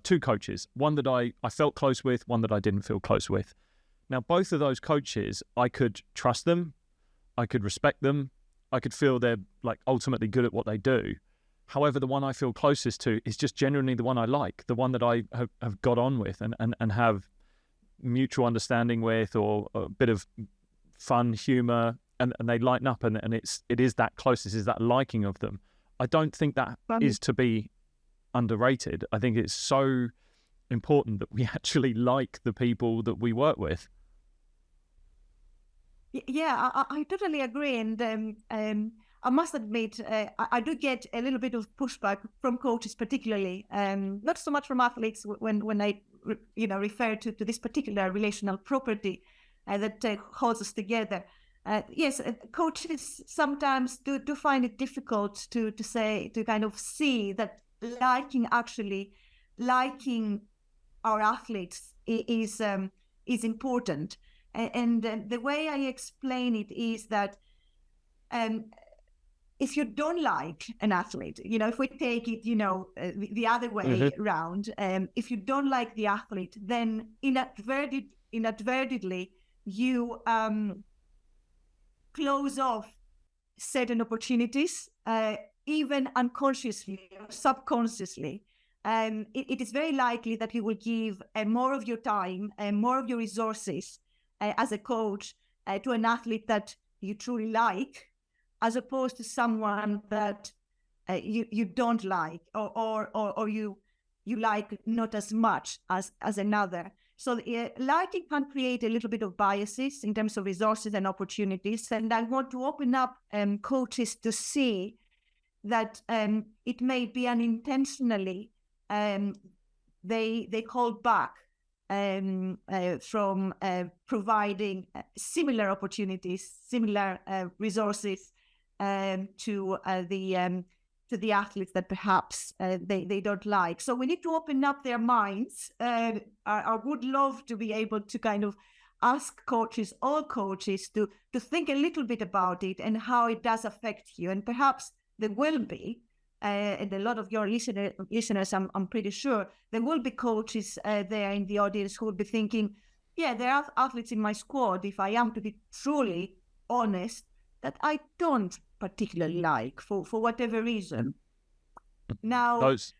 two coaches, one that I felt close with, one that I didn't feel close with. Now, both of those coaches, I could trust them, I could respect them, I could feel they're like ultimately good at what they do. However, the one I feel closest to is just genuinely the one I like, the one that I have got on with and have mutual understanding with, or a bit of fun, humour, and they lighten up, and it is that closeness, is that liking of them. I don't think that is to be underrated. I think it's so important that we actually like the people that we work with. Yeah, I totally agree. And I must admit, I do get a little bit of pushback from coaches, particularly, not so much from athletes when I refer to this particular relational property that holds us together. Yes, coaches sometimes do find it difficult to kind of see that liking our athletes is important. And the way I explain it is that if you don't like an athlete, if we take it, the other way around, if you don't like the athlete, then inadvertently you close off certain opportunities, even unconsciously or subconsciously. It is very likely that you will give more of your time and more of your resources as a coach to an athlete that you truly like, as opposed to someone that you don't like, or you like not as much as another. So liking can create a little bit of biases in terms of resources and opportunities. And I want to open up coaches to see that it may be unintentionally they hold back from providing similar opportunities, similar resources to the athletes that perhaps they don't like. So we need to open up their minds. I would love to be able to kind of ask all coaches to think a little bit about it and how it does affect you. And perhaps there will be, and a lot of your listeners, I'm pretty sure, there will be coaches there in the audience who will be thinking, yeah, there are athletes in my squad, if I am to be truly honest, that I don't particularly like for whatever reason. Now, those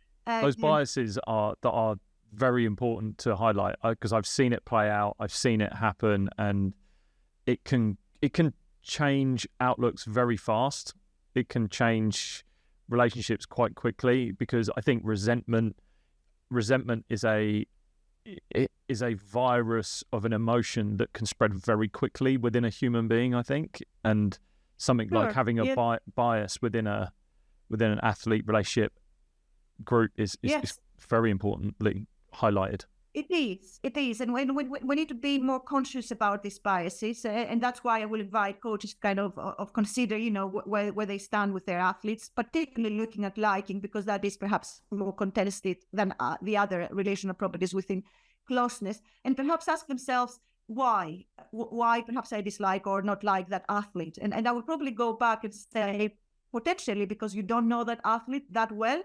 biases are very important to highlight, because I've seen it play out, I've seen it happen, and it can change outlooks very fast. It can change relationships quite quickly, because I think resentment is a virus of an emotion that can spread very quickly within a human being, I think. And something like having a bias within an athlete relationship group is very importantly highlighted. It is. And we need to be more conscious about these biases. And that's why I will invite coaches to kind of consider, where they stand with their athletes, particularly looking at liking, because that is perhaps more contested than the other relational properties within closeness. And perhaps ask themselves, why perhaps I dislike or not like that athlete. And I would probably go back and say, potentially because you don't know that athlete that well.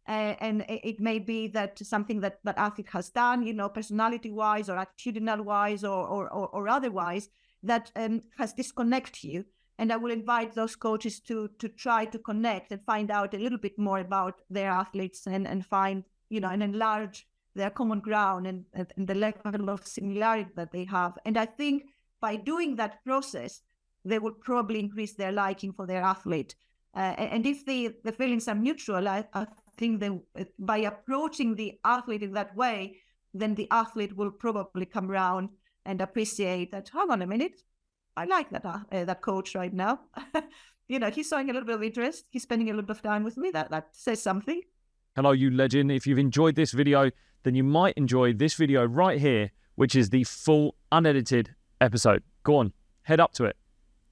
And it may be that something that athlete has done, personality-wise or attitudinal-wise or otherwise, that has disconnected you. And I will invite those coaches to try to connect and find out a little bit more about their athletes and find, and enlarge their common ground and the level of similarity that they have. And I think by doing that process, they will probably increase their liking for their athlete. And if the feelings are mutual, I think that by approaching the athlete in that way, then the athlete will probably come around and appreciate that, hang on a minute, I like that coach right now. He's showing a little bit of interest. He's spending a little bit of time with me. That says something. Hello, you legend. If you've enjoyed this video, then you might enjoy this video right here, which is the full unedited episode. Go on, head up to it.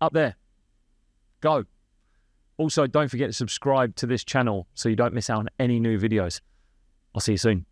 Up there. Go. Also, don't forget to subscribe to this channel so you don't miss out on any new videos. I'll see you soon.